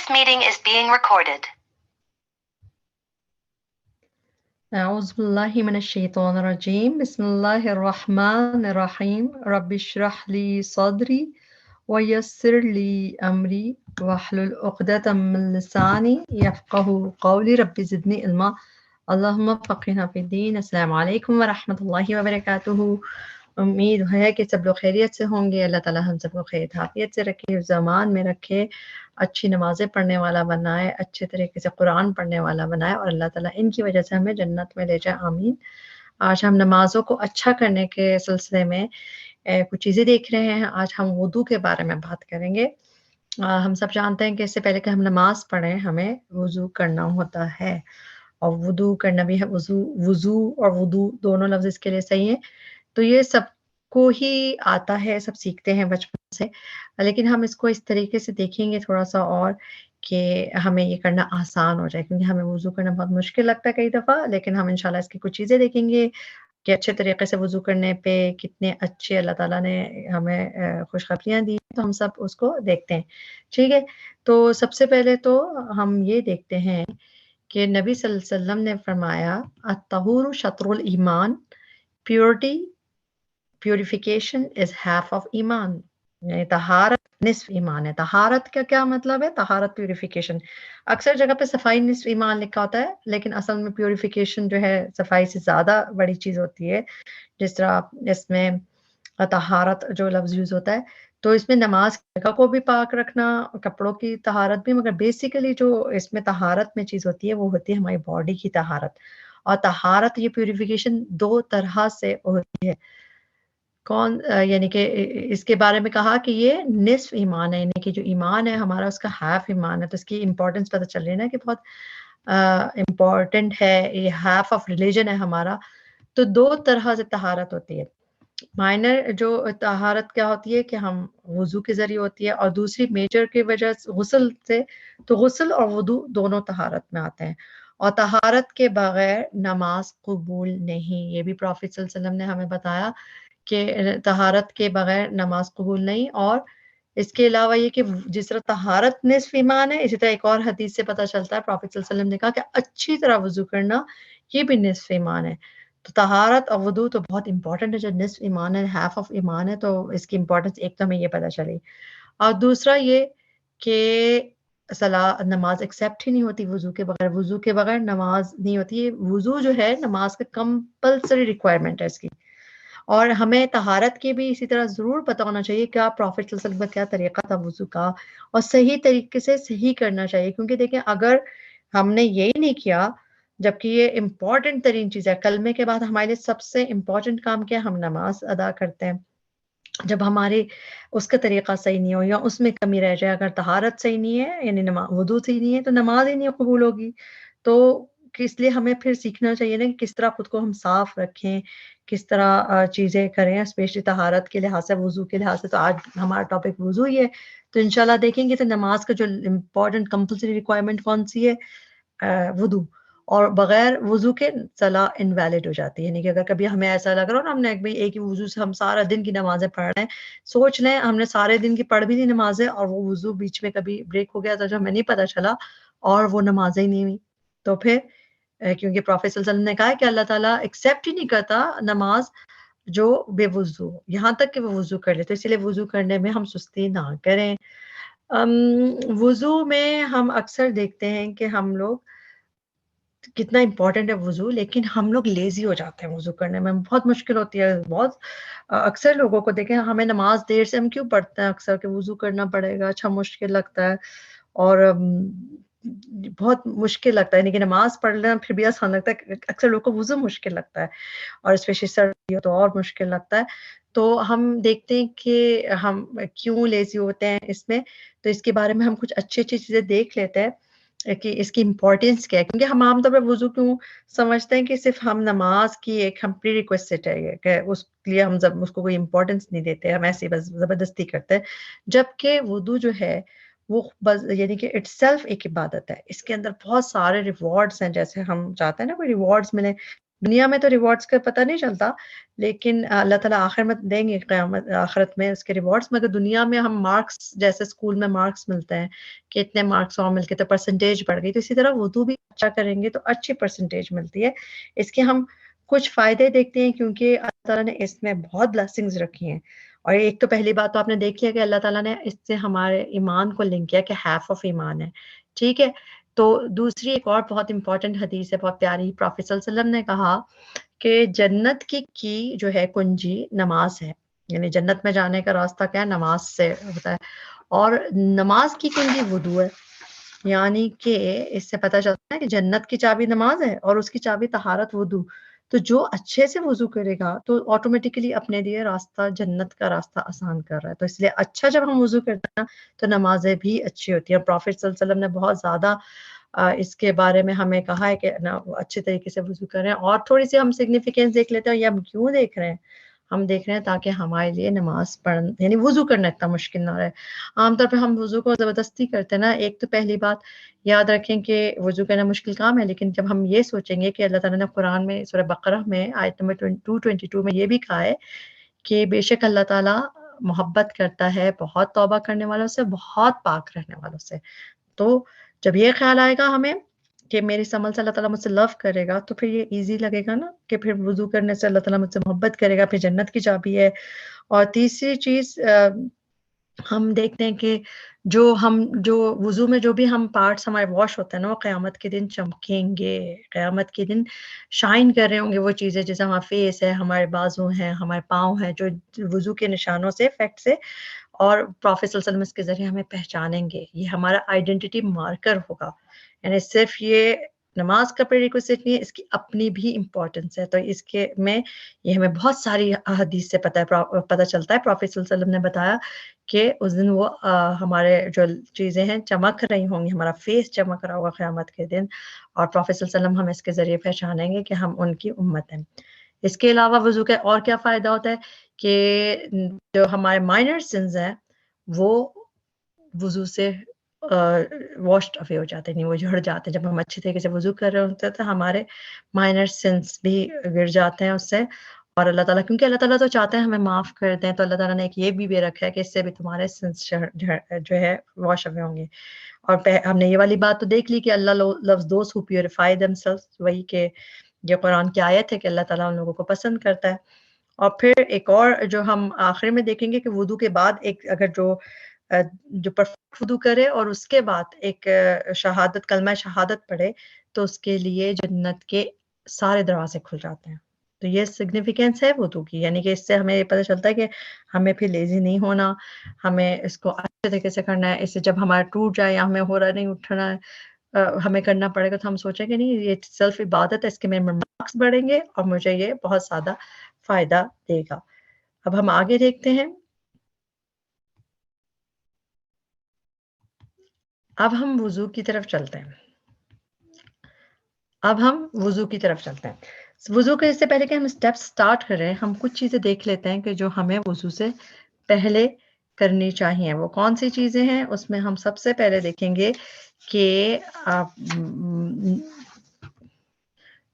This meeting is being recorded. أعوذ بالله من الشيطان الرجيم بسم الله الرحمن الرحيم رب اشرح لي صدري ويسر لي أمري واحلل عقدة من لساني يفقه قولي رب زدني علما اللهم فقهنا في الدين. السلام علیکم ورحمۃ اللہ وبرکاتہ. امید ہے کہ سب لوگ خیریت سے ہوں گے. اللہ تعالیٰ ہم سب کو خیر عافیت سے رکھے، زمان میں رکھے، اچھی نمازیں پڑھنے والا بنائے، اچھے طریقے سے قرآن پڑھنے والا بنائے، اور اللہ تعالیٰ ان کی وجہ سے ہمیں جنت میں لے جائے، آمین. آج ہم نمازوں کو اچھا کرنے کے سلسلے میں کچھ چیزیں دیکھ رہے ہیں. آج ہم وضو کے بارے میں بات کریں گے. ہم سب جانتے ہیں کہ اس سے پہلے کہ ہم نماز پڑھیں ہمیں وضو کرنا ہوتا ہے، اور وضو کرنا بھی ہے. وضو اور وضو دونوں لفظ اس کے لیے صحیح ہیں. تو یہ سب کو ہی آتا ہے، سب سیکھتے ہیں بچپن سے، لیکن ہم اس کو اس طریقے سے دیکھیں گے تھوڑا سا اور کہ ہمیں یہ کرنا آسان ہو جائے، کیونکہ ہمیں وضو کرنا بہت مشکل لگتا ہے کئی دفعہ. لیکن ہم انشاءاللہ اس کی کچھ چیزیں دیکھیں گے کہ اچھے طریقے سے وضو کرنے پہ کتنے اچھے اللہ تعالیٰ نے ہمیں خوشخبریاں دی، تو ہم سب اس کو دیکھتے ہیں. ٹھیک ہے، تو سب سے پہلے تو ہم یہ دیکھتے ہیں کہ نبی صلی اللہ علیہ وسلم نے فرمایا الطہور شطر الایمان، پیوریفیکیشن از ہیف آف ایمان، یعنی طہارت نصف ایمان ہے. طہارت کا کیا مطلب ہے؟ طہارت پیوریفیکیشن. اکثر جگہ پہ صفائی نصف ایمان لکھا ہوتا ہے، لیکن اصل میں پیوریفیکیشن جو ہے صفائی سے زیادہ بڑی چیز ہوتی ہے. جس طرح اس میں طہارت جو لفظ یوز ہوتا ہے، تو اس میں نماز کی جگہ کو بھی پاک رکھنا، کپڑوں کی طہارت بھی، مگر بیسیکلی جو اس میں طہارت میں چیز ہوتی ہے وہ ہوتی ہے ہماری باڈی کی طہارت. اور طہارت یہ پیوریفیکیشن دو طرح سے ہوتی ہے. یعنی کہ اس کے بارے میں کہا کہ یہ نصف ایمان ہے، یعنی کہ جو ایمان ہے ہمارا اس کا ہاف ایمان ہے. تو اس کی امپورٹنس پتہ چل رہی ہے نا کہ بہت امپورٹنٹ ہے، یہ ہاف آف ریلیجن ہے ہمارا. تو دو طرح سے طہارت ہوتی ہے. مائنر جو طہارت کیا ہوتی ہے کہ ہم وضو کے ذریعے ہوتی ہے، اور دوسری میجر کی وجہ سے غسل سے. تو غسل اور وضو دونوں طہارت میں آتے ہیں، اور طہارت کے بغیر نماز قبول نہیں. یہ بھی پروفیٹ صلی اللہ علیہ وسلم نے ہمیں بتایا کہ طہارت کے بغیر نماز قبول نہیں. اور اس کے علاوہ یہ کہ جس طرح طہارت نصف ایمان ہے، اسی طرح ایک اور حدیث سے پتہ چلتا ہے پروفیٹ صلی اللہ علیہ وسلم نے کہا کہ اچھی طرح وضو کرنا یہ بھی نصف ایمان ہے. تو طہارت اور وضو تو بہت امپورٹنٹ ہے. جو نصف ایمان ہے، ہاف آف ایمان ہے، تو اس کی امپورٹنس ایک تو ہمیں یہ پتہ چلی. اور دوسرا یہ کہ نماز ایکسیپٹ ہی نہیں ہوتی وضو کے بغیر. وضو کے بغیر نماز نہیں ہوتی. وضو جو ہے نماز کا کمپلسری ریکوائرمنٹ ہے اس کی. اور ہمیں طہارت کے بھی اسی طرح ضرور پتہ ہونا چاہیے کہ پروفیٹ صلی اللہ علیہ وسلم کا کیا طریقہ تھا وضو کا، اور صحیح طریقے سے صحیح کرنا چاہیے. کیونکہ دیکھیں اگر ہم نے یہی نہیں کیا، جبکہ یہ امپورٹنٹ ترین چیز ہے، کلمے کے بعد ہمارے لیے سب سے امپورٹنٹ کام کیا، ہم نماز ادا کرتے ہیں. جب ہمارے اس کا طریقہ صحیح نہیں ہو یا اس میں کمی رہ جائے، اگر طہارت صحیح نہیں ہے یعنی وضو صحیح نہیں ہے، تو نماز ہی نہیں قبول ہوگی. تو اس لیے ہمیں پھر سیکھنا چاہیے نا کہ کس طرح خود کو ہم صاف رکھیں، کس طرح چیزیں کریں، اسپیشلی طہارت کے لحاظ سے، وضو کے لحاظ سے. تو آج ہمارا ٹاپک وضو ہی ہے. تو انشاءاللہ دیکھیں گے تو نماز کا جو امپورٹنٹ کمپلسری ریکوائرمنٹ کون سی ہے؟ وضو. اور بغیر وضو کے صلاح انویلڈ ہو جاتی ہے. یعنی کہ اگر کبھی ہمیں ایسا لگ رہا ہو نا، ہم نے ایک ہی وضو سے ہم سارا دن کی نمازیں پڑھ رہے ہیں، سوچ لیں ہم نے سارے دن کی پڑھ بھی لی نمازیں، اور وہ وضو بیچ میں کبھی بریک ہو گیا تو جو ہمیں نہیں پتہ چلا، اور وہ نمازیں ہی نہیں ہوئی. تو پھر کیونکہ پروفیٹ صلی اللہ علیہ وسلم نے کہا کہ اللہ تعالیٰ ایکسیپٹ ہی نہیں کرتا نماز جو بے وضو، یہاں تک کہ وہ وضو کر لے. تو اسی لیے وضو کرنے میں ہم سستی نہ کریں. وضو میں ہم اکثر دیکھتے ہیں کہ ہم لوگ کتنا امپورٹنٹ ہے وضو، لیکن ہم لوگ لیزی ہو جاتے ہیں وضو کرنے میں، بہت مشکل ہوتی ہے. بہت اکثر لوگوں کو دیکھیں، ہمیں نماز دیر سے ہم کیوں پڑھتے ہیں اکثر کہ وضو کرنا پڑے گا، اچھا مشکل لگتا ہے، اور بہت مشکل لگتا ہے. یعنی کہ نماز پڑھ لینا پھر بھی آسان لگتا ہے، اکثر لوگوں کو وضو مشکل لگتا ہے، اور اسپیشلی سردی ہو تو اور مشکل لگتا ہے. تو ہم دیکھتے ہیں کہ ہم کیوں لیزی ہوتے ہیں اس میں. تو اس کے بارے میں ہم کچھ اچھی اچھی چیزیں دیکھ لیتے ہیں کہ اس کی امپورٹنس کیا ہے. کیونکہ ہم عام طور پہ وضو کیوں سمجھتے ہیں کہ صرف ہم نماز کی ایک ہم پری ریکویسٹ ہے کہ اس لیے ہم اس کو کوئی امپورٹنس نہیں دیتے، ہم ایسے بس زبردستی کرتے ہیں. جبکہ وضو جو ہے وہ یعنی کہ اٹ سیلف ایک عبادت ہے. اس کے اندر بہت سارے ریوارڈز ہیں. جیسے ہم چاہتے ہیں نا کوئی ریوارڈز ملے، دنیا میں تو ریوارڈس کا پتہ نہیں چلتا، لیکن اللہ تعالیٰ آخر میں دیں گے، قیامت آخرت میں اس کے ریوارڈس، مگر دنیا میں ہم مارکس، جیسے اسکول میں مارکس ملتے ہیں کہ اتنے مارکس اور مل کے تو پرسنٹیج بڑھ گئی، تو اسی طرح وضو بھی اچھا کریں گے تو اچھی پرسنٹیج ملتی ہے۔ اس کے ہم کچھ فائدے دیکھتے ہیں، کیونکہ اللہ تعالیٰ نے اس میں بہت بلیسنگز رکھی ہیں۔ اور ایک تو پہلی بات تو آپ نے دیکھی ہے کہ اللہ تعالیٰ نے اس سے ہمارے ایمان کو لنک کیا کہ ہیف آف ایمان ہے، ٹھیک ہے۔ تو دوسری ایک اور بہت امپورٹنٹ حدیث ہے، بہت پیاری، پروفیٹ صلی اللہ علیہ وسلم نے کہا کہ جنت کی جو ہے کنجی نماز ہے، یعنی جنت میں جانے کا راستہ کیا ہے؟ نماز سے ہوتا ہے، اور نماز کی کنجی وضو ہے، یعنی کہ اس سے پتہ چلتا ہے کہ جنت کی چابی نماز ہے اور اس کی چابی طہارت، وضو۔ تو جو اچھے سے وضو کرے گا تو آٹومیٹیکلی اپنے لیے راستہ، جنت کا راستہ آسان کر رہا ہے۔ تو اس لیے اچھا جب ہم وضو کرتے ہیں تو نمازیں بھی اچھی ہوتی ہیں۔ پروفیٹ صلی اللہ علیہ وسلم نے بہت زیادہ اس کے بارے میں ہمیں کہا ہے کہ اچھے طریقے سے وضو کریں۔ اور تھوڑی سی ہم سگنیفیکینس دیکھ لیتے ہیں، یہ ہم کیوں دیکھ رہے ہیں؟ ہم دیکھ رہے ہیں تاکہ ہمارے لیے نماز پڑھ، یعنی وضو کرنا اتنا مشکل نہ رہے۔ عام طور پہ ہم وضو کو زبردستی کرتے ہیں نا۔ ایک تو پہلی بات یاد رکھیں کہ وضو کرنا مشکل کام ہے، لیکن جب ہم یہ سوچیں گے کہ اللہ تعالیٰ نے قرآن میں سورہ بقرہ میں آیت نمبر 222 میں یہ بھی کہا ہے کہ بے شک اللہ تعالیٰ محبت کرتا ہے بہت توبہ کرنے والوں سے، بہت پاک رہنے والوں سے۔ تو جب یہ خیال آئے گا ہمیں کہ میری عمل سے اللہ تعالیٰ مجھ سے لو کرے گا، تو پھر یہ ایزی لگے گا نا کہ پھر وضو کرنے سے اللہ تعالیٰ مجھ سے محبت کرے گا، پھر جنت کی چابی ہے۔ اور تیسری چیز ہم دیکھتے ہیں کہ جو وضو میں جو بھی ہم پارٹس ہمارے واش ہوتے ہیں نا، وہ قیامت کے دن چمکیں گے، قیامت کے دن شائن کر رہے ہوں گے وہ چیزیں، جیسے ہمارا فیس ہے، ہمارے بازو ہیں، ہمارے پاؤں ہیں، جو وضو کے نشانوں سے، افیکٹ سے، اور پروفیٹ صلی اللہ علیہ وسلم اس کے ذریعے ہمیں پہچانیں گے۔ یہ ہمارا آئیڈینٹی مارکر ہوگا، یعنی صرف یہ نماز کا پریریکوسٹ نہیں ہے، اس کی اپنی بھی امپورٹنس ہے۔ تو اس کے میں یہ ہمیں بہت ساری حدیث سے پتہ چلتا ہے۔ پروفیٹ صلی اللہ علیہ وسلم نے بتایا کہ اس دن وہ ہمارے جو چیزیں ہیں چمک رہی ہوں گی، ہمارا فیس چمک رہا ہوگا قیامت کے دن، اور پروفیٹ صلی اللہ علیہ وسلم ہم اس کے ذریعے پہچانیں گے کہ ہم ان کی امت ہیں۔ اس کے علاوہ وضو کا اور کیا فائدہ ہوتا ہے کہ جو ہمارے مائنر سنز ہیں وہ وضو سے واشڈ اوے ہو جاتے ہیں، نہیں وہ جھڑ جاتے ہیں۔ جب ہم اچھے طریقے سے وضو کر رہے ہوتے ہیں تو ہمارے مائنر سنس بھی گر جاتے ہیں اس سے، اور اللہ تعالیٰ، کیونکہ اللہ تعالیٰ تو چاہتے ہیں ہمیں معاف کر دیں، تو اللہ تعالیٰ نے ایک یہ بھی رکھا ہے کہ اس سے بھی تمہارے سنس جو ہے واش اوے ہوں گے۔ اور ہم نے یہ والی بات تو دیکھ لی کہ اللہ loves those who purify themselves، وہی کہ یہ قرآن کی آیت ہے کہ اللہ تعالیٰ ان لوگوں کو پسند کرتا ہے۔ اور پھر ایک اور جو ہم آخر میں دیکھیں گے کہ وضو کے بعد ایک اگر جو پرفیکٹ وضو کرے اور اس کے بعد ایک شہادت، کلمہ شہادت پڑھے، تو اس کے لیے جنت کے سارے دروازے کھل جاتے ہیں۔ تو یہ سگنیفیکینس ہے وضو کی، یعنی کہ اس سے ہمیں یہ پتہ چلتا ہے کہ ہمیں پھر لیزی نہیں ہونا، ہمیں اس کو اچھے طریقے سے کرنا ہے۔ اس سے جب ہمارا ٹوٹ جائے یا ہمیں ہو رہا نہیں اٹھنا ہے، ہمیں کرنا پڑے گا، تو ہم سوچیں کہ نہیں یہ سیلف عبادت ہے، اس کے میرے مارکس بڑھیں گے اور مجھے یہ بہت زیادہ فائدہ دے گا۔ اب ہم آگے دیکھتے ہیں۔ اب ہم وضو کی طرف چلتے ہیں۔ وضو کے اس سے پہلے کہ ہم اسٹیپ سٹارٹ کریں، ہم کچھ چیزیں دیکھ لیتے ہیں کہ جو ہمیں وضو سے پہلے کرنی چاہیے۔ وہ کون سی چیزیں ہیں؟ اس میں ہم سب سے پہلے دیکھیں گے کہ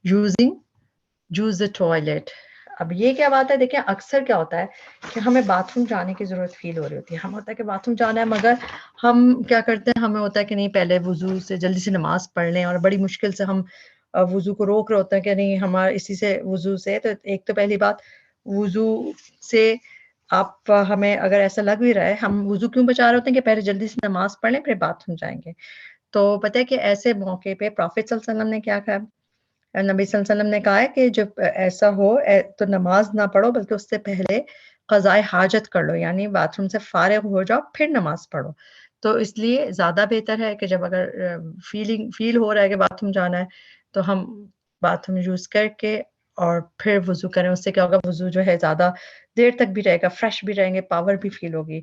یوز دا ٹوائلٹ۔ اب یہ کیا بات ہے؟ دیکھیں اکثر کیا ہوتا ہے کہ ہمیں باتھ روم جانے کی ضرورت فیل ہو رہی ہوتی ہے، ہم ہوتا ہے کہ باتھ روم جانا ہے، مگر ہم کیا کرتے ہیں، ہمیں ہوتا ہے کہ نہیں پہلے وضو سے جلدی سے نماز پڑھ لیں، اور بڑی مشکل سے ہم وضو کو روک رہے ہوتے ہیں کہ نہیں ہمارا اسی سے وضو سے۔ تو ایک تو پہلی بات، وضو سے ہمیں اگر ایسا لگ بھی رہا ہے، ہم وضو کیوں بچا رہے ہوتے ہیں کہ پہلے جلدی سے نماز پڑھ لیں پھر باتھ روم جائیں گے۔ تو پتہ ہے کہ ایسے موقع پہ پروفیٹ صلی اللہ علیہ وسلم نے کیا کہا؟ نبی صلی اللہ علیہ وسلم نے کہا ہے کہ جب ایسا ہو تو نماز نہ پڑھو، بلکہ اس سے پہلے قضائے حاجت کر لو، یعنی باتھ روم سے فارغ ہو جاؤ پھر نماز پڑھو۔ تو اس لیے زیادہ بہتر ہے کہ جب اگر فیل ہو رہا ہے کہ باتھ روم جانا ہے تو ہم باتھ روم یوز کر کے اور پھر وضو کریں۔ اس سے کیا ہوگا، وضو جو ہے زیادہ دیر تک بھی رہے گا، فریش بھی رہیں گے، پاور بھی فیل ہوگی۔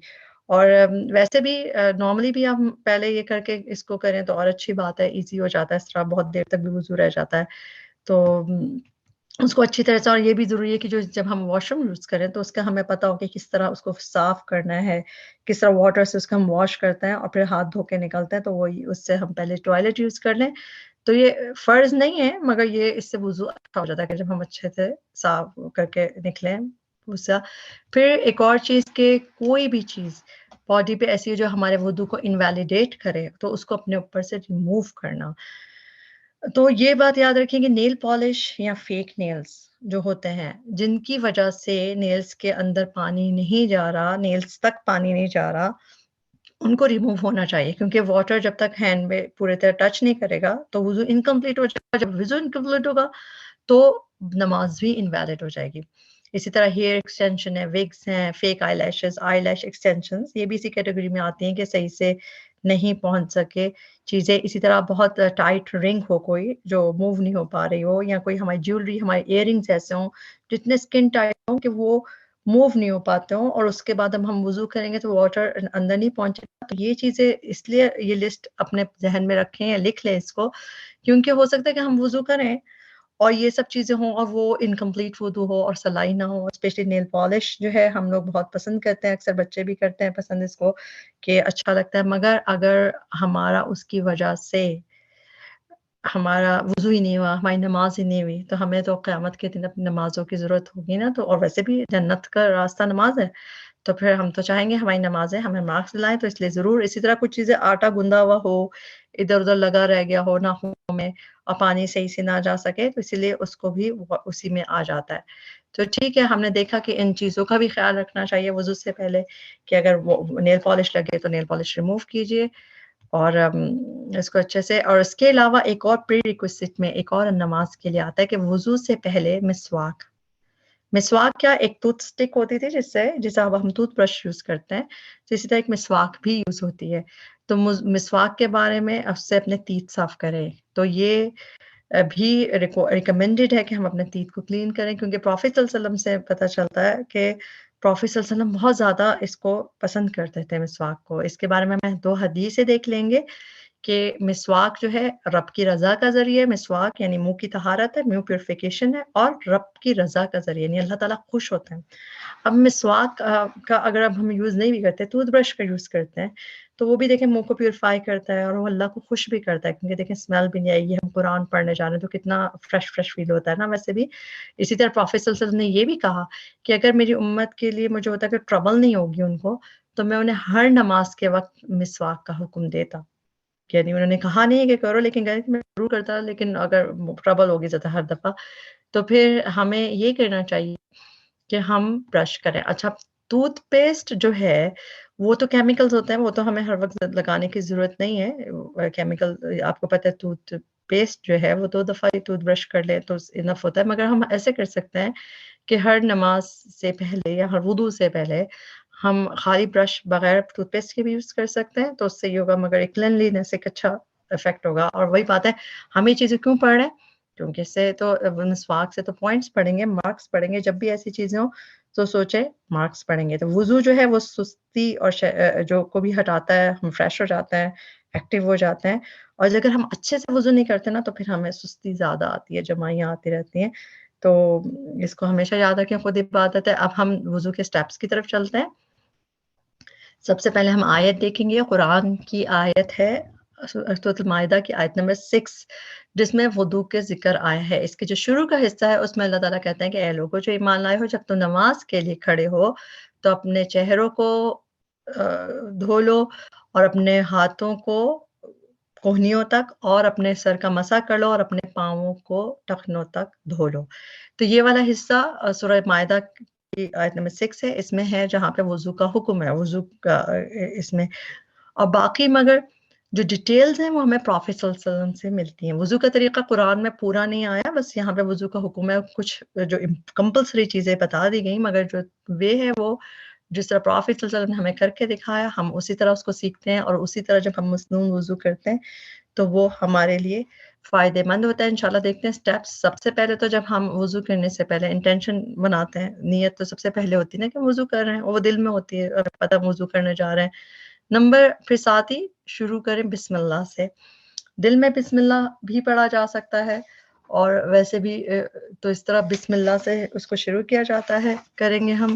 اور ویسے بھی نارملی بھی ہم پہلے یہ کر کے اس کو کریں تو اور اچھی بات ہے، ایزی ہو جاتا ہے، اس طرح بہت دیر تک بھی وضو رہ جاتا ہے۔ تو اس کو اچھی طرح سے، اور یہ بھی ضروری ہے کہ جب ہم واش روم یوز کریں تو اس کا ہمیں پتہ ہو کہ کس طرح اس کو صاف کرنا ہے، کس طرح واٹر سے اس کا ہم واش کرتے ہیں اور پھر ہاتھ دھو کے نکلتے ہیں۔ تو وہی اس سے ہم پہلے ٹوائلٹ یوز کر لیں تو یہ فرض نہیں ہے، مگر یہ اس سے وضو اچھا ہو جاتا ہے کہ جب ہم اچھے سے صاف کر کے نکلیں اس سے. پھر ایک اور چیز کہ کوئی بھی چیز باڈی پہ ایسی ہے جو ہمارے وضو کو انویلیڈیٹ کرے تو اس کو اپنے اوپر سے ریموو کرنا. تو یہ بات یاد رکھیں کہ نیل پالش یا فیک نیلز جو ہوتے ہیں جن کی وجہ سے نیلز کے اندر پانی نہیں جا رہا، نیلز تک پانی نہیں جا رہا، ان کو ریموو ہونا چاہیے، کیونکہ واٹر جب تک ہینڈ میں پورے طرح ٹچ نہیں کرے گا تو وضو انکمپلیٹ ہو جائے گا. جب وضو انکمپلیٹ ہوگا تو نماز بھی انویلڈ ہو جائے گی. اسی طرح ہیئر ایکسٹینشن ہے، وگس ہیں، فیک آئی لیش ایکسٹینشنز، یہ بھی اسی کیٹیگری میں آتی ہیں کہ صحیح سے نہیں پہنچ سکے چیزیں. اسی طرح بہت ٹائٹ رنگ ہو کوئی جو موو نہیں ہو پا رہی ہو، یا کوئی ہماری جیولری، ہمارے ایئر رنگس ایسے ہوں جتنے اسکن ٹائٹ ہوں کہ وہ موو نہیں ہو پاتے ہوں، اور اس کے بعد ہم وضو کریں گے تو واٹر اندر نہیں پہنچے گا. تو یہ چیزیں اس لیے یہ لسٹ اپنے ذہن میں رکھیں یا لکھ لیں اس کو، کیونکہ ہو سکتا ہے کہ ہم وضو کریں اور یہ سب چیزیں ہوں اور وہ انکمپلیٹ وضو ہو اور صلائی نہ ہو. اسپیشلی نیل پالش جو ہے ہم لوگ بہت پسند کرتے ہیں، اکثر بچے بھی کرتے ہیں پسند اس کو کہ اچھا لگتا ہے، مگر اگر ہمارا اس کی وجہ سے ہمارا وضو ہی نہیں ہوا، ہماری نماز ہی نہیں ہوئی، تو ہمیں تو قیامت کے دن اپنی نمازوں کی ضرورت ہوگی نا. تو اور ویسے بھی جنت کا راستہ نماز ہے، تو پھر ہم تو چاہیں گے ہماری نمازیں ہمیں مارکس دلائیں. تو اس لیے ضرور اسی طرح کچھ چیزیں آٹا گندا ہوا ہو، ادھر ادھر لگا رہ گیا ہو ناخنوں میں اور پانی صحیح سے نہ جا سکے تو اسی لیے اس کو بھی اسی میں آ جاتا ہے. تو ٹھیک ہے، ہم نے دیکھا کہ ان چیزوں کا بھی خیال رکھنا چاہیے وضو سے پہلے کہ اگر نیل پالش لگے تو نیل پالش ریموو کیجیے اور اس کو اچھے سے. اور اس کے علاوہ ایک اور پری ریکویسٹ میں ایک اور نماز کے لیے آتا ہے کہ وضو سے پہلے مسواک کیا ایک ٹوتھ اسٹک ہوتی تھی جسے اب ہم ٹوتھ برش یوز کرتے ہیں، تو اسی طرح ایک مسواک بھی یوز ہوتی ہے. تو مسواک کے بارے میں اس سے اپنے تیت صاف کریں. تو یہ بھی ریکمینڈیڈ ہے کہ ہم اپنے تیت کو کلین کریں، کیونکہ پروفیٹ صلی اللہ علیہ وسلم سے پتہ چلتا ہے کہ پروفیٹ صلی اللہ علیہ وسلم بہت زیادہ اس کو پسند کرتے تھے مسواک کو. اس کے بارے میں 2 حدیثیں دیکھ لیں گے کہ مسواک جو ہے رب کی رضا کا ذریعہ، مسواک یعنی منہ کی طہارت ہے، منہ پیوریفیکیشن ہے، اور رب کی رضا کا ذریعہ یعنی اللہ تعالیٰ خوش ہوتے ہیں. اب مسواک کا اگر اب ہم یوز نہیں بھی کرتے، ٹوتھ برش کا یوز کرتے ہیں، تو وہ بھی دیکھیں منہ کو پیوریفائی کرتا ہے اور وہ اللہ کو خوش بھی کرتا ہے، کیونکہ دیکھیں اسمیل بھی نہیں آئے گی. ہم قرآن پڑھنے جا رہے ہیں تو کتنا فریش فیل ہوتا ہے نا. ویسے بھی اسی طرح پروفیٹ صلی اللہ علیہ وسلم نے یہ بھی کہا کہ اگر میری امت کے لیے مجھے ہوتا ہے کہ ٹربل نہیں ہوگی ان کو، تو میں انہیں ہر نماز کے وقت مسواک کا حکم دیتا. یعنی انہوں نے کہا نہیں کہ کرو، لیکن کہا کہ میں ضرور کرتا، لیکن اگر ٹربل ہوگی زیادہ ہر دفعہ تو پھر ہمیں یہ کرنا چاہیے کہ ہم برش کریں. اچھا، ٹوتھ پیسٹ جو ہے وہ تو کیمیکلز ہوتے ہیں، وہ تو ہمیں ہر وقت لگانے کی ضرورت نہیں ہے. کیمیکل آپ کو پتہ ہے، ٹوتھ پیسٹ جو ہے وہ 2 دفعہ ہی ٹوتھ برش کر لیں تو انف ہوتا ہے. مگر ہم ایسے کر سکتے ہیں کہ ہر نماز سے پہلے یا ہر وضو سے پہلے ہم خالی برش بغیر ٹوتھ پیسٹ کے بھی یوز کر سکتے ہیں. تو اس سے یہ ہوگا، مگر ایک کلینلینس ایک اچھا افیکٹ ہوگا. اور وہی بات ہے، ہم یہ چیزیں کیوں پڑھ رہے ہیں؟ کیونکہ اس سے تو مسواک سے تو پوائنٹس پڑھیں گے، مارکس پڑھیں گے. جب بھی ایسی چیزیں ہوں تو سوچے مارکس پڑھیں گے. تو وضو جو ہے وہ سستی اور جو کو بھی ہٹاتا ہے، ہم فریش ہو جاتے ہیں، ایکٹیو ہو جاتے ہیں. اور اگر ہم اچھے سے وضو نہیں کرتے نا تو پھر ہمیں سستی زیادہ آتی ہے، جمائیاں آتی رہتی ہیں. تو اس کو ہمیشہ یاد رکھیں، خود عبادت ہے. اب ہم وضو کے سٹیپس کی طرف چلتے ہیں. سب سے پہلے ہم آیت دیکھیں گے. قرآن کی آیت ہے سورۃ المائدہ کی آیت نمبر 6، جس میں وضو کے ذکر آیا ہے. اس کے جو شروع کا حصہ ہے اس میں اللہ تعالیٰ کہتے ہیں کہ اے لوگوں جو ایمان لائے ہو، جب تم نماز کے لیے کھڑے ہو تو اپنے چہروں کو دھو لو اور اپنے ہاتھوں کو کوہنیوں تک اور اپنے سر کا مسح کر لو اور اپنے پاؤں کو ٹخنوں تک دھو لو. تو یہ والا حصہ سورہ مائدہ کی آیت نمبر 6 ہے. اس میں ہے جہاں پہ وضو کا حکم ہے، وضو کا اس میں. اور باقی مگر جو ڈیٹیلز ہیں وہ ہمیں پروفیٹ صلی اللہ علیہ وسلم سے ملتی ہیں. وضو کا طریقہ قرآن میں پورا نہیں آیا، بس یہاں پہ وضو کا حکم ہے. کچھ جو کمپلسری چیزیں بتا دی گئیں، مگر جو وے ہے وہ جس طرح پروفیٹ صلی اللہ علیہ وسلم نے ہمیں کر کے دکھایا، ہم اسی طرح اس کو سیکھتے ہیں. اور اسی طرح جب ہم مسنون وضو کرتے ہیں تو وہ ہمارے لیے فائدے مند ہوتا ہے. انشاءاللہ دیکھتے ہیں سٹیپس. سب سے پہلے تو جب ہم وضو کرنے سے پہلے انٹینشن بناتے ہیں، نیت تو سب سے پہلے ہوتی ہے نا کہ وضو کر رہے ہیں، وہ دل میں ہوتی ہے اور پتہ وضو کرنے جا رہے ہیں. نمبر پھر ساتھ ہی شروع کریں بسم اللہ سے. دل میں بسم اللہ بھی پڑھا جا سکتا ہے، اور ویسے بھی تو اس طرح بسم اللہ سے اس کو شروع کیا جاتا ہے. کریں گے ہم،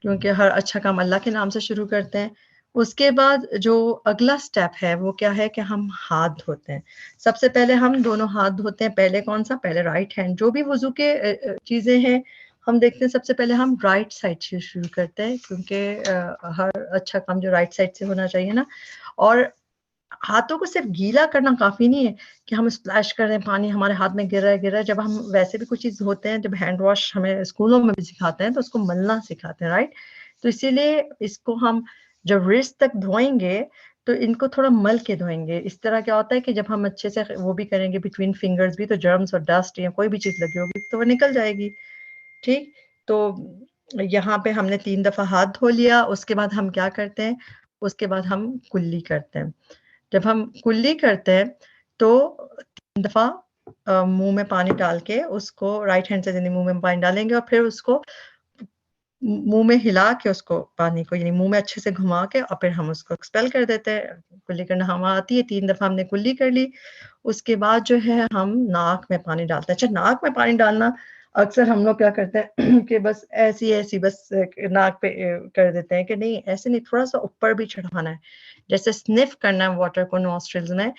کیونکہ ہر اچھا کام اللہ کے نام سے شروع کرتے ہیں. اس کے بعد جو اگلا سٹیپ ہے وہ کیا ہے کہ ہم ہاتھ دھوتے ہیں. سب سے پہلے ہم دونوں ہاتھ دھوتے ہیں. پہلے کون سا؟ پہلے رائٹ ہینڈ. جو بھی وضو کے چیزیں ہیں ہم دیکھتے ہیں سب سے پہلے ہم رائٹ سائڈ سے شروع کرتے ہیں کیونکہ ہر اچھا کام جو رائٹ سائڈ سے ہونا چاہیے نا. اور ہاتھوں کو صرف گیلا کرنا کافی نہیں ہے کہ ہم اسپلیش کر رہے ہیں پانی ہمارے ہاتھ میں گر رہا ہے. جب ہم ویسے بھی کچھ چیز ہوتے ہیں جب ہینڈ واش ہمیں اسکولوں میں بھی سکھاتے ہیں تو اس کو ملنا سکھاتے ہیں رائٹ. تو اسی لیے اس کو ہم جب ریسٹ تک دھوئیں گے تو ان کو تھوڑا مل کے دھوئیں گے. اس طرح کیا ہوتا ہے کہ جب ہم اچھے سے وہ بھی کریں گے بٹوین فنگرز بھی تو جرمس اور ڈسٹ یا کوئی بھی چیز لگی ہوگی تو وہ نکل جائے گی. ٹھیک. تو یہاں پہ ہم نے 3 دفعہ ہاتھ دھو لیا. اس کے بعد ہم کیا کرتے ہیں؟ اس کے بعد ہم کلی کرتے ہیں. جب ہم کلی کرتے ہیں تو 3 دفعہ منہ میں پانی ڈال کے اس کو رائٹ ہینڈ سے یعنی منہ میں پانی ڈالیں گے اور پھر اس کو منہ میں ہلا کے اس کو پانی کو یعنی منہ میں اچھے سے گھما کے اور پھر ہم اس کو ایکسپیل کر دیتے ہیں. کلی کرنا ہم آتی ہے. 3 دفعہ ہم نے کلی کر لی. اس کے بعد جو ہے ہم ناک میں پانی ڈالتے ہیں. اچھا ناک میں پانی ڈالنا اکثر ہم لوگ کیا کرتے ہیں کہ بس ایسی بس ناک پہ کر دیتے ہیں کہ نہیں ایسے نہیں, تھوڑا سا اوپر بھی چڑھانا ہے. جیسے سنف کرنا ہے واٹر کو نوسٹرلز میں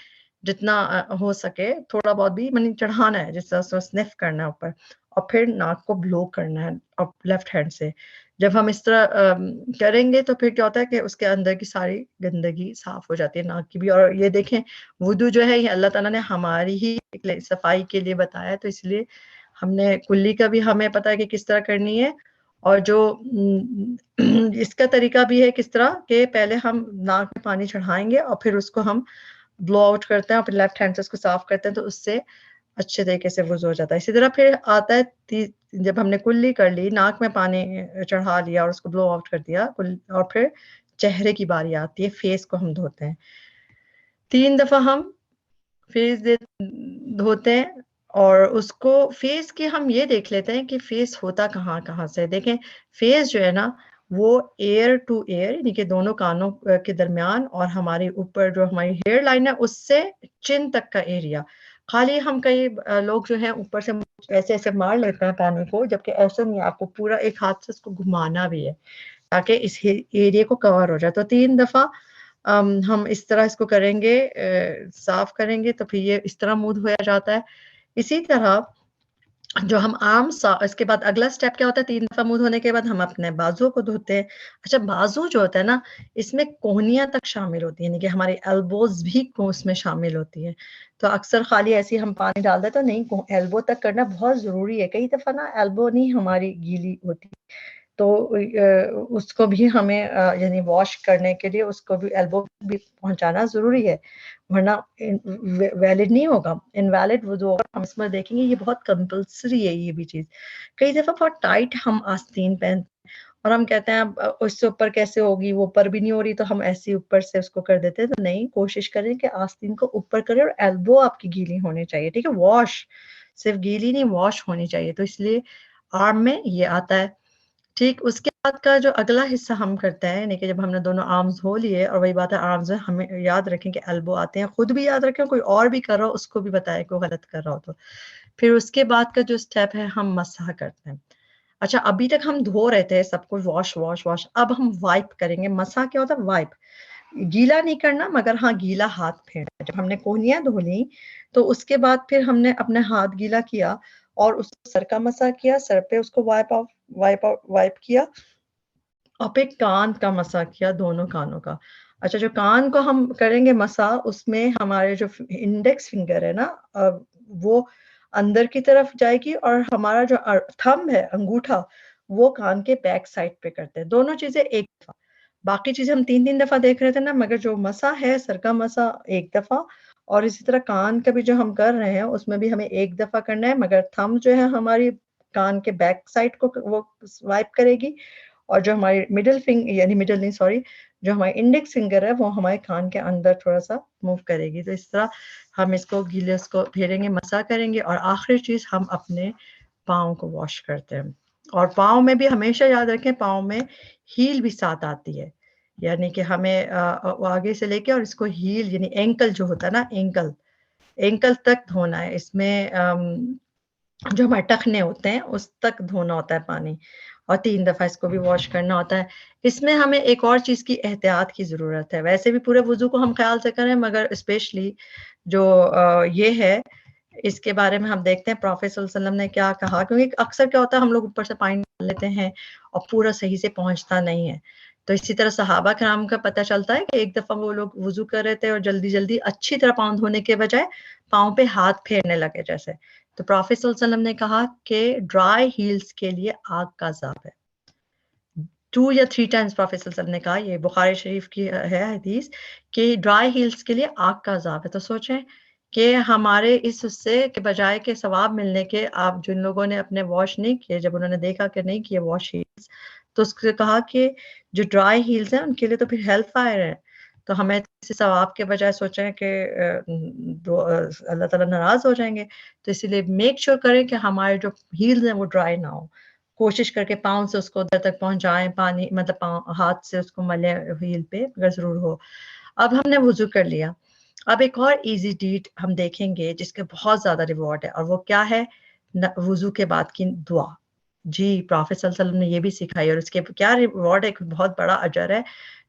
جتنا ہو سکے تھوڑا بہت بھی چڑھانا ہے جس طرح سنف کرنا ہے اوپر اور پھر ناک کو بلو کرنا ہے لیفٹ ہینڈ سے. جب ہم اس طرح کریں گے تو پھر کیا ہوتا ہے کہ اس کے اندر کی ساری گندگی صاف ہو جاتی ہے ناک کی بھی. اور یہ دیکھیں وضو جو ہے یہ اللہ تعالیٰ نے ہماری ہی صفائی کے لیے بتایا ہے تو اس لیے ہم نے کلی کا بھی ہمیں پتا ہے کہ کس طرح کرنی ہے. اور جو اس کا طریقہ بھی ہے کس طرح کہ پہلے ہم ناک میں پانی چڑھائیں گے اور پھر اس کو ہم بلو آؤٹ کرتے ہیں اور پھر لیفٹ ہینڈ سے اس کو صاف کرتے ہیں تو اس سے اچھے طریقے سے وضو ہو جاتا ہے. اسی طرح پھر آتا ہے جب ہم نے کلی کر لی ناک میں پانی چڑھا لیا اور اس کو بلو آؤٹ کر دیا اور پھر چہرے کی باری آتی ہے. فیس کو ہم دھوتے ہیں. 3 دفعہ ہم فیس دھوتے ہیں اور اس کو فیس کے ہم یہ دیکھ لیتے ہیں کہ فیس ہوتا کہاں سے. دیکھیں فیس جو ہے نا وہ ایئر ٹو ایئر یعنی کہ دونوں کانوں کے درمیان اور ہمارے اوپر جو ہماری ہیئر لائن ہے اس سے چن تک کا ایریا. خالی ہم کئی لوگ جو ہیں اوپر سے ایسے مار لیتے ہیں پانی کو جبکہ ایسا نہیں. آپ کو پورا ایک ہاتھ سے اس کو گھمانا بھی ہے تاکہ اس ایریا کو کور ہو جائے. تو 3 دفعہ ہم اس طرح اس کو کریں گے صاف کریں گے تو پھر یہ اس طرح منہ دھویا جاتا ہے. اسی طرح جو ہم اس کے بعد اگلا سٹیپ کیا ہوتا ہے 3 دفعہ منہ دھونے کے بعد ہم اپنے بازو کو دھوتے ہیں. اچھا بازو جو ہوتا ہے نا اس میں کوہنیاں تک شامل ہوتی ہیں یعنی کہ ہمارے ایلبوز بھی اس میں شامل ہوتی ہیں. تو اکثر خالی ایسے ہم پانی ڈال دیتے تو نہیں ایلبو تک کرنا بہت ضروری ہے. کئی دفعہ نا ایلبو نہیں ہماری گیلی ہوتی تو اس کو بھی ہمیں یعنی واش کرنے کے لیے اس کو بھی ایلبو بھی پہنچانا ضروری ہے ورنہ ویلڈ نہیں ہوگا. انویلڈ وضو ہم اس میں دیکھیں گے یہ بہت کمپلسری ہے یہ بھی چیز. کئی دفعہ بہت ٹائٹ ہم آستین پہنتے اور ہم کہتے ہیں اب اس سے اوپر کیسے ہوگی وہ اوپر بھی نہیں ہو رہی تو ہم ایسے اوپر سے اس کو کر دیتے ہیں. تو نہیں کوشش کریں کہ آستین کو اوپر کریں اور ایلبو آپ کی گیلی ہونی چاہیے. ٹھیک ہے واش صرف گیلی نہیں واش ہونی چاہیے. تو اس لیے آرم میں یہ آتا ہے. ٹھیک. اس کے بعد کا جو اگلا حصہ ہم کرتے ہیں یعنی کہ جب ہم نے دونوں آرمز دھو لیے اور وہی بات ہے آرمز میں ہمیں یاد رکھیں کہ ایلبو آتے ہیں. خود بھی یاد رکھیں کوئی اور بھی کر رہا ہو اس کو بھی بتائے کوئی غلط کر رہا ہو تو. پھر اس کے بعد کا جو سٹیپ ہے ہم مسح کرتے ہیں. اچھا ابھی تک ہم دھو رہے تھے سب کچھ واش اب ہم وائپ کریں گے. مسح کیا ہوتا ہے؟ وائپ. گیلا نہیں کرنا مگر ہاں گیلا ہاتھ پھیرنا. جب ہم نے کوہنیاں دھو لی تو اس کے بعد پھر ہم نے اپنے ہاتھ گیلا کیا اور اس سر کا مسح کیا. سر پہ اس کو وائپ کیا اور پھر کان کا مسح کیا دونوں کانوں کا. اچھا جو کان کو ہم کریں گے مسح اس میں ہمارے جو انڈیکس فنگر ہے نا وہ اندر کی طرف جائے گی اور ہمارا جو تھمب ہے انگوٹھا وہ کان کے بیک سائڈ پہ کرتے ہیں. دونوں چیزیں ایک دفعہ. باقی چیزیں ہم 3 دفعہ دیکھ رہے تھے نا مگر جو مسح ہے سر کا مسح ایک دفعہ اور اسی طرح کان کا بھی جو ہم کر رہے ہیں اس میں بھی ہمیں ایک دفعہ کرنا ہے مگر تھمب جو ہے ہماری کان کے بیک سائڈ کو وہ وائپ کرے گی اور جو ہماری جو ہماری انڈیکس فنگر ہے وہ ہمارے کان کے اندر تھوڑا سا موو کرے گی. تو اس طرح ہم اس کو گیلے اس کو پھیریں گے مسح کریں گے. اور آخری چیز ہم اپنے پاؤں کو واش کرتے ہیں. اور پاؤں میں بھی ہمیشہ یاد رکھیں پاؤں میں ہیل بھی ساتھ آتی ہے یعنی کہ ہمیں آگے سے لے کے اور اس کو ہیل یعنی اینکل جو ہوتا ہے نا اینکل تک دھونا ہے. اس میں جو ہمارے ٹخنے ہوتے ہیں اس تک دھونا ہوتا ہے پانی. اور 3 دفعہ اس کو بھی واش کرنا ہوتا ہے. اس میں ہمیں ایک اور چیز کی احتیاط کی ضرورت ہے. ویسے بھی پورے وضو کو ہم خیال سے کریں, مگر اسپیشلی جو یہ ہے اس کے بارے میں ہم دیکھتے ہیں پروفیٹ صلی اللہ علیہ وسلم نے کیا کہا, کیونکہ اکثر کیا ہوتا ہے ہم لوگ اوپر سے پانی ڈال لیتے ہیں اور پورا صحیح سے پہنچتا نہیں ہے. تو اسی طرح صحابہ کرام کا پتہ چلتا ہے کہ ایک دفعہ وہ لوگ وضو کر رہے تھے اور جلدی جلدی اچھی طرح پاؤں دھونے کے بجائے پاؤں پہ ہاتھ پھیرنے لگے جیسے. تو پروفیٹ صلی اللہ علیہ وسلم نے کہا کہ ڈرائی ہیلز کے لیے آگ کا عذاب ہے. 2 یا 3 ٹائمز پروفیٹ صلی اللہ علیہ وسلم نے کہا, یہ بخاری شریف کی ہے حدیث, کہ ڈرائی ہیلز کے لیے آگ کا عذاب ہے. تو سوچیں کہ ہمارے اس حصے کے بجائے کے ثواب ملنے کے, آپ جن لوگوں نے اپنے واش نہیں کیے, جب انہوں نے دیکھا کہ نہیں کیے واش ہیلز, تو اس سے کہا کہ جو ڈرائی ہیلز ہیں ان کے لیے تو پھر ہیلتھ فائر ہے. تو ہمیں اس ثواب کے بجائے سوچیں کہ اللہ تعالیٰ ناراض ہو جائیں گے. تو اسی لیے میک شور کریں کہ ہمارے جو ہیلز ہیں وہ ڈرائی نہ ہو. کوشش کر کے پاؤں سے اس کو ادھر تک پہنچائیں, پانی مطلب ہاتھ سے اس کو ملیں ہیل پہ اگر ضرور ہو. اب ہم نے وضو کر لیا. اب ایک اور ایزی ڈیڈ ہم دیکھیں گے جس کے بہت زیادہ ریوارڈ ہے, اور وہ کیا ہے؟ وضو کے بعد کی دعا. جی پروفیٹ صلی اللہ علیہ وسلم نے یہ بھی سکھائی, اور اس کے کیا ریوارڈ ہے, بہت بڑا اجر ہے.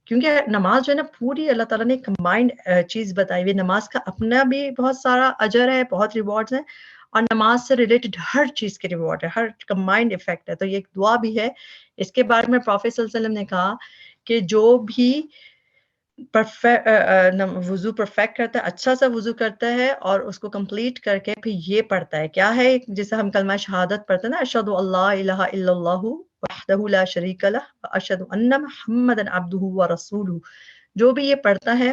کیونکہ نماز جو ہے نا پوری اللہ تعالیٰ نے کمبائنڈ چیز بتائی ہوئی. نماز کا اپنا بھی بہت سارا اجر ہے, بہت ریوارڈز ہیں, اور نماز سے ریلیٹڈ ہر چیز کے ریوارڈ ہے, ہر کمبائنڈ افیکٹ ہے. تو یہ ایک دعا بھی ہے. اس کے بارے میں پروفیٹ صلی اللہ علیہ وسلم نے کہا کہ جو بھی وضو پرفیکٹ کرتا ہے, اچھا سا وضو کرتا ہے, اور اس کو کمپلیٹ کر کے پھر یہ پڑھتا ہے, کیا ہے جسے ہم کلمہ شہادت پڑھتے ہیں نا, اشہد اللہ الہ الا اللہ وحدہ لا شریک لہ واشہد ان محمدا عبدہ ورسولہ. جو بھی یہ پڑھتا ہے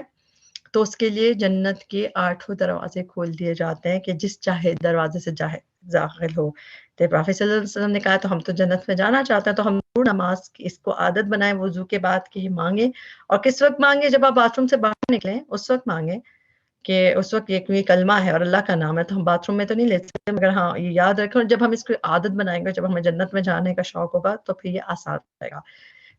تو اس کے لیے جنت کے 8 دروازے کھول دیے جاتے ہیں کہ جس چاہے دروازے سے چاہے داخل ہو. تو پروفیٹ صلی اللہ علیہ وسلم نے کہا تو ہم تو جنت میں جانا چاہتے ہیں, تو ہم ضرور نماز کی اس کو عادت بنائیں وضو کے بعد کہ مانگیں. اور کس وقت مانگیں؟ جب آپ باتھ روم سے باہر نکلیں اس وقت مانگیں, کہ اس وقت یہ کلمہ ہے اور اللہ کا نام ہے, تو ہم باتھ روم میں تو نہیں لے سکتے, مگر ہاں یہ یاد رکھیں, جب ہم اس کو عادت بنائیں گے, جب ہمیں جنت میں جانے کا شوق ہوگا تو پھر یہ آسان رہے گا.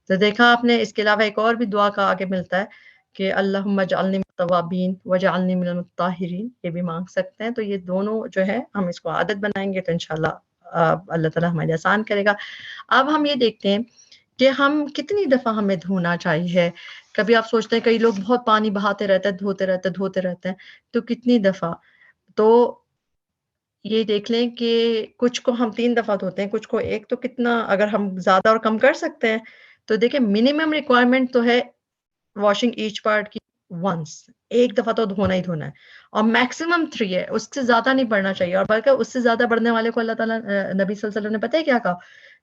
تو دیکھا آپ نے, اس کے علاوہ ایک اور بھی دعا کا آگے ملتا ہے کہ اللہم اجعلنی من التوابین واجعلنی من المطہرین, یہ بھی مانگ سکتے ہیں. تو یہ دونوں جو ہے ہم اس کو عادت بنائیں گے تو انشاءاللہ اللہ تعالیٰ ہمارے آسان کرے گا. اب ہم یہ دیکھتے ہیں کہ ہم کتنی دفعہ ہمیں دھونا چاہیے. کبھی آپ سوچتے ہیں کئی لوگ بہت پانی بہاتے رہتے ہیں, دھوتے رہتے ہیں, تو کتنی دفعہ؟ تو یہ دیکھ لیں کہ کچھ کو ہم 3 دفعہ دھوتے ہیں, کچھ کو ایک. تو کتنا اگر ہم زیادہ اور کم کر سکتے ہیں تو دیکھیں منیمم ریکوائرمنٹ تو ہے واشنگ ایچ پارٹ کی ونس, ایک دفعہ تو دھونا ہی دھونا ہے, اور میکسیمم 3 ہے, اس سے زیادہ نہیں بڑھنا چاہیے. اور بلکہ اس سے زیادہ بڑھنے والے کو اللہ تعالیٰ نبی صلی اللہ علیہ وسلم نے پتہ ہے کیا کہا,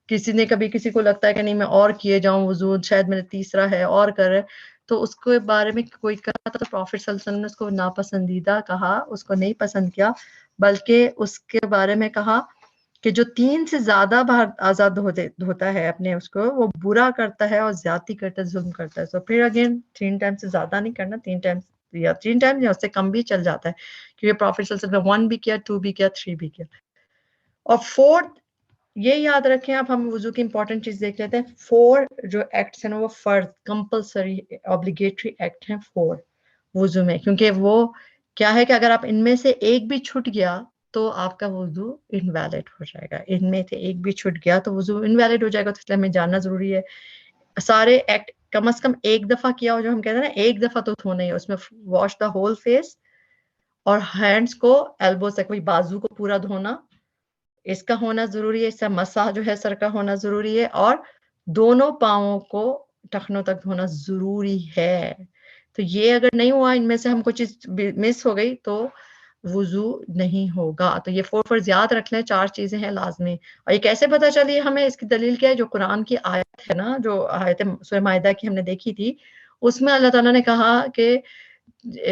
کسی نے کبھی کسی کو لگتا ہے کہ نہیں میں اور کیے جاؤں وضو, شاید میرے تیسرا ہے اور کر رہے, تو اس کے بارے میں کوئی کہا تو پروفیٹ صلی اللہ علیہ وسلم نے اس کو ناپسندیدہ کہا, اس کو نہیں پسند کیا, بلکہ اس کے بارے میں کہا کہ جو 3 سے زیادہ بار آزاد ہوتا ہے اپنے اس کو, وہ برا کرتا ہے اور زیادتی کرتا ہے, ظلم کرتا ہے. تو پھر اگین 3 ٹائم سے زیادہ نہیں کرنا, 3 ٹائم یا اس سے کم بھی چل جاتا ہے, کیونکہ پروفیٹ صلی اللہ علیہ وسلم نے 1 بھی کیا, 2 بھی کیا, 3 بھی کیا. اور 4 یہ یاد رکھیں آپ, ہم وضو کی امپورٹنٹ چیز دیکھ لیتے ہیں. 4 جو ایکٹس ہیں وہ فرض کمپلسری اوبلیگیٹری ایکٹ ہیں 4 وضو میں, کیونکہ وہ کیا ہے کہ اگر آپ ان میں سے ایک بھی چھوٹ گیا تو آپ کا وضو انویلڈ ہو جائے گا. ان میں سے ایک بھی چھوٹ گیا تو وضو انویلڈ ہو جائے گا, تو اس لیے ہمیں جاننا ضروری ہے. سارے ایکٹ کم از کم ایک دفعہ کیا ہو, جو ہم کہتے ہیں نا ایک دفعہ تو دھونا ہی ہے, اس میں واش دا ہول فیس, اور ہینڈس کو ایلبو تک, وہی بازو کو پورا دھونا, اس کا ہونا ضروری ہے. اس سے مسح جو ہے سر کا ہونا ضروری ہے, اور دونوں پاؤں کو ٹخنوں تک دھونا ضروری ہے. تو یہ اگر نہیں ہوا, ان میں سے ہم کوئی چیز مس ہو گئی تو وضو نہیں ہوگا. تو یہ 4 فرض یاد رکھ لیں, 4 چیزیں ہیں لازمی. اور یہ کیسے پتہ چلی ہمیں, اس کی دلیل کیا ہے؟ جو قرآن کی آیت ہے نا, جو آیت سورہ مائدہ کی ہم نے دیکھی تھی, اس میں اللہ تعالیٰ نے کہا کہ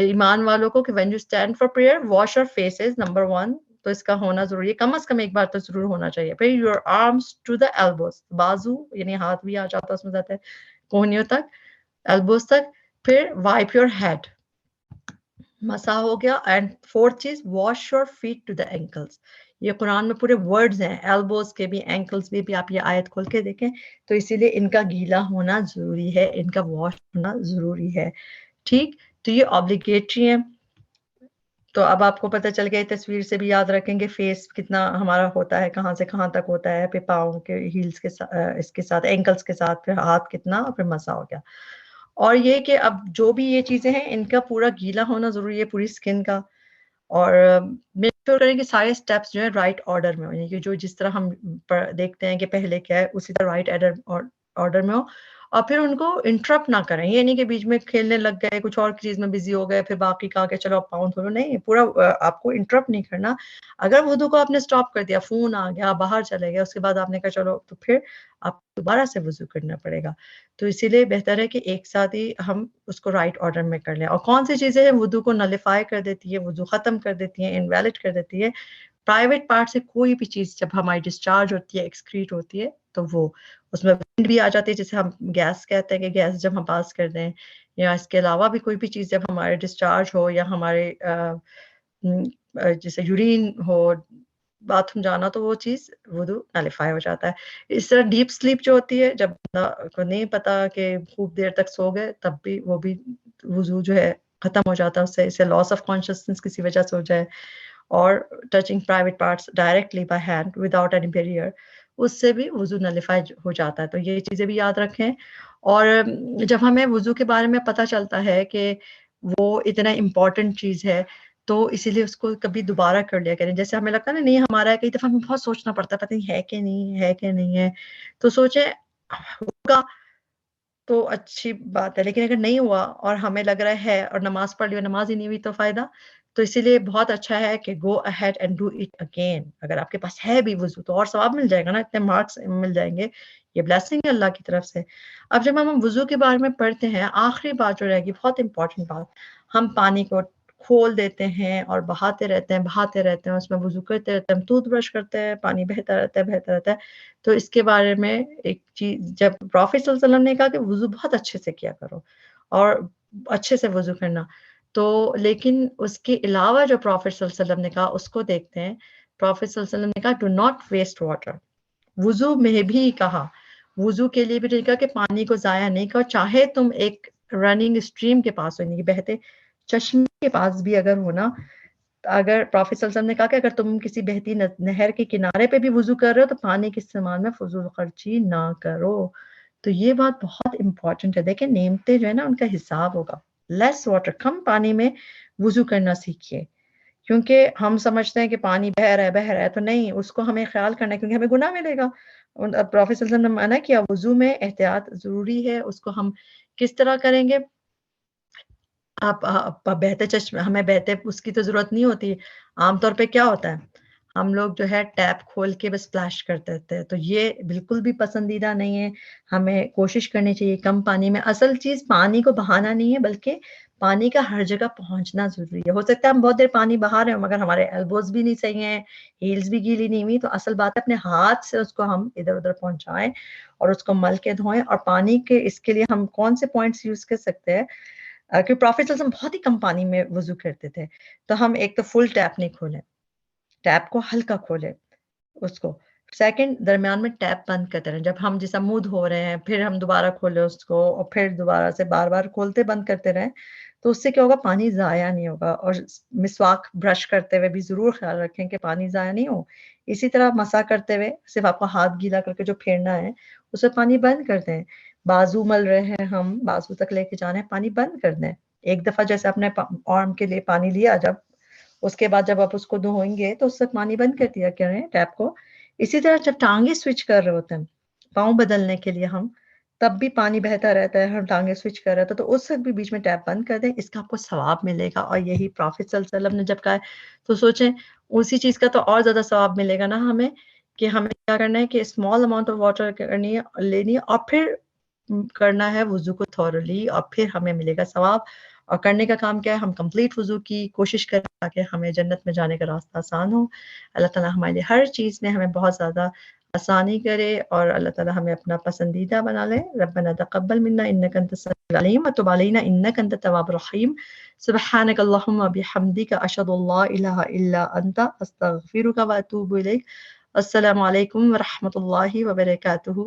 ایمان والوں کو کہ when you stand for prayer wash your faces, number 1, تو اس کا ہونا ضروری ہے, کم از کم ایک بار تو ضرور ہونا چاہیے. پھر your arms to the elbows, بازو یعنی ہاتھ بھی آ جاتا ہے اس میں, جاتا ہے کوہنیوں تک, elbows تک. پھر wipe your head, مسا ہو گیا. اینڈ 4th چیز wash your feet to the ankles. یہ قرآن میں پورے ورڈز ہیں, ایلبوز کے بھی اینکلس بھی آپ یہ آیت کھول کے دیکھیں, تو اسی لیے ان کا گیلا ہونا ضروری ہے, ان کا واش ہونا ضروری ہے. ٹھیک, تو یہ obligatory ہیں. تو اب آپ کو پتہ چل گیا تصویر سے بھی یاد رکھیں گے فیس کتنا ہمارا ہوتا ہے، کہاں سے کہاں تک ہوتا ہے، پھر پاؤں کے ہیلز کے ساتھ، اس کے ساتھ اینکلز کے ساتھ، پھر ہاتھ کتنا، اور پھر مسا ہو گیا. اور یہ کہ اب جو بھی یہ چیزیں ہیں ان کا پورا گیلا ہونا ضروری ہے پوری اسکن کا. اور میک شیور کریں کہ سارے اسٹیپس جو ہے رائٹ آرڈر میں ہو، یعنی کہ جو جس طرح ہم دیکھتے ہیں کہ پہلے کیا ہے اسی طرح رائٹ آرڈر میں ہو. اور پھر ان کو انٹرپٹ نہ کریں، یہ نہیں کہ بیچ میں کھیلنے لگ گئے، کچھ اور چیز میں بزی ہو گئے، پھر باقی کہا کہ چلو اب پاؤں دھو لو. نہیں، پورا آپ کو انٹرپٹ نہیں کرنا. اگر وضو کو آپ نے سٹاپ کر دیا، فون آ گیا، باہر چلے گیا، اس کے بعد آپ نے کہا چلو، تو پھر آپ دوبارہ سے وضو کرنا پڑے گا. تو اسی لیے بہتر ہے کہ ایک ساتھ ہی ہم اس کو رائٹ آرڈر میں کر لیں. اور کون سی چیزیں ہیں وضو کو نلیفائی کر دیتی ہے، وضو ختم کر دیتی ہیں، انویلڈ کر دیتی ہے؟ پرائیویٹ پارٹ سے کوئی بھی چیز جب ہماری ڈسچارج ہوتی ہے، ایکسکریٹ ہوتی ہے، تو وہ اس میں وینڈ بھی آ جاتی ہے، جسے ہم گیس کہتے ہیں کہ گیس جب ہم پاس کر دیں، یا اس کے علاوہ بھی کوئی بھی چیز جب ہمارے ڈسچارج ہو، یا ہمارے جیسے یورین ہو، باتھ روم جانا، تو وہ چیز وضو نلیفائی ہو جاتا ہے. اس طرح ڈیپ سلیپ جو ہوتی ہے، جب بندہ کو نہیں پتا کہ خوب دیر تک سو گئے، تب بھی وہ بھی وضو جو ہے ختم ہو جاتا ہے اس سے. اسے لاس آف کانشیسنس کسی وجہ سے ہو جائے، اور touching private parts directly by hand without any barrier, اس سے بھی وضو نلیفائی ہو جاتا ہے. تو یہ چیزیں بھی یاد رکھیں. اور جب ہمیں وضو کے بارے میں پتہ چلتا ہے کہ وہ اتنا امپورٹنٹ چیز ہے، تو اسی لیے اس کو کبھی دوبارہ کر لیا کریں. جیسے ہمیں لگتا ہے نا نہیں ہمارا ہے، کئی دفعہ ہمیں بہت سوچنا پڑتا ہے، پتہ نہیں ہے کہ نہیں ہے، کہ نہیں ہے. تو سوچیں ہوگا تو اچھی بات ہے، لیکن اگر نہیں ہوا اور ہمیں لگ رہا ہے اور نماز پڑھ لی اور نماز ہی نہیں ہوئی تو فائدہ. تو اسی لیے بہت اچھا ہے کہ go ahead and do it again. اگر آپ کے پاس ہے بھی وضو تو اور ثواب مل جائے گا نا، اتنے مارکس مل جائیں گے، یہ بلیسنگ ہے اللہ کی طرف سے. اب جب ہم وضو کے بارے میں پڑھتے ہیں، آخری بات جو رہے گی بہت امپورٹنٹ بات، ہم پانی کو کھول دیتے ہیں اور بہاتے رہتے ہیں، اس میں وضو کرتے رہتے ہیں، ہم ٹوتھ برش کرتے ہیں، پانی بہتا رہتا ہے. تو اس کے بارے میں ایک چیز، جب پروفیٹ صلی اللہ علیہ وسلم نے کہا کہ وضو بہت اچھے سے کیا کرو اور اچھے سے وضو کرنا، تو لیکن اس کے علاوہ جو پروفیٹ صلی اللہ علیہ وسلم نے کہا اس کو دیکھتے ہیں. پروفیٹ صلی اللہ علیہ وسلم نے کہا ڈو ناٹ ویسٹ واٹر. وضو میں بھی کہا، وضو کے لیے بھی کہا کہ پانی کو ضائع نہیں کرو، چاہے تم ایک رننگ اسٹریم کے پاس ہو، یعنی کہ بہتے چشمے کے پاس بھی اگر ہونا. اگر پروفیٹ صلی اللہ علیہ وسلم نے کہا کہ اگر تم کسی بہتی نہر کے کنارے پہ بھی وضو کر رہے ہو تو پانی کے استعمال میں فضول خرچی نہ کرو. تو یہ بات بہت امپورٹنٹ ہے. دیکھیں نعمتیں جو ہے نا ان کا حساب ہوگا. لیس واٹر، کم پانی میں وضو کرنا سیکھیے، کیونکہ ہم سمجھتے ہیں کہ پانی بہہ رہا ہے، تو نہیں، اس کو ہمیں خیال کرنا ہے کیونکہ ہمیں گناہ ملے گا. پروفیٹ صلی اللہ علیہ وسلم نے منع کیا، وضو میں احتیاط ضروری ہے. اس کو ہم کس طرح کریں گے؟ آپ بہتے چشمے، ہمیں بہتے اس کی تو ضرورت نہیں ہوتی. عام طور پہ کیا ہوتا ہے، ہم لوگ جو ہے ٹیپ کھول کے بس فلیش کرتے تھے، تو یہ بالکل بھی پسندیدہ نہیں ہے. ہمیں کوشش کرنی چاہیے کم پانی میں. اصل چیز پانی کو بہانا نہیں ہے، بلکہ پانی کا ہر جگہ پہنچنا ضروری ہے. ہو سکتا ہے ہم بہت دیر پانی بہا رہے ہیں مگر ہمارے ایلبوز بھی نہیں صحیح ہیں، ہیلز بھی گیلی نہیں ہوئی. تو اصل بات ہے اپنے ہاتھ سے اس کو ہم ادھر ادھر پہنچائیں اور اس کو مل کے دھوئیں. اور پانی کے اس کے لیے ہم کون سے پوائنٹس یوز کر سکتے ہیں، کہ پروفیٹ صلی اللہ علیہ وسلم بہت ہی کم پانی میں وضو کرتے تھے. تو ہم ایک تو فل ٹیپ نہیں کھولیں، ٹیپ کو ہلکا کھولیں اس کو. سیکنڈ، درمیان میں ٹیپ بند کرتے رہیں. جب ہم جیسا منہ دھو رہے ہیں پھر ہم دوبارہ کھولیں اس کو، اور پھر دوبارہ سے بار بار کھولتے بند کرتے رہیں، تو اس سے کیا ہوگا، پانی ضائع نہیں ہوگا. اور مسواک برش کرتے ہوئے بھی ضرور خیال رکھیں کہ پانی ضائع نہیں ہو. اسی طرح مسا کرتے ہوئے صرف آپ کو ہاتھ گیلا کر کے جو پھیرنا ہے اس میں پانی بند کر دیں. بازو مل رہے ہیں ہم، بازو تک لے کے جانا ہے، پانی بند کر دیں. ایک دفعہ جیسے اپنے آرم کے لیے پانی لیا، جب اس کے بعد جب آپ اس کو دھوئیں گے تو اس سے پانی بند کر دیا کریں ٹیپ کو. اسی طرح جب ٹانگیں سوئچ کر رہے ہوتے ہیں پاؤں بدلنے کے لیے ہم، تب بھی پانی بہتا رہتا ہے، ہم ٹانگیں سوئچ کر رہے ہیں تو اس وقت بھی بیچ میں ٹیپ بند کر دیں. اس کا آپ کو ثواب ملے گا. اور یہی پروفیٹ صلی اللہ علیہ وسلم نے جب کہا ہے تو سوچیں اسی چیز کا تو اور زیادہ ثواب ملے گا نا ہمیں، کہ ہمیں کیا کرنا ہے کہ اسمال اماؤنٹ آف واٹر کرنی ہے، لینی ہے، اور پھر کرنا ہے وضو کو تھورلی، اور پھر ہمیں ملے گا ثواب. اور کرنے کا کام کیا ہے، ہم کمپلیٹ وضو کی کوشش کریں تاکہ ہمیں جنت میں جانے کا راستہ آسان ہو. اللہ تعالیٰ ہمارے لیے ہر چیز میں ہمیں بہت زیادہ آسانی کرے، اور اللہ تعالیٰ ہمیں اپنا پسندیدہ بنا لے. ربنا تقبل منا انک انت السمیع العلیم وتب علینا انک انت التواب الرحیم. سبحانک اللہم وبحمدک اشہد ان لا الہ الا انت استغفرک واتوب الیک. السلام علیکم ورحمۃ اللہ وبرکاتہ.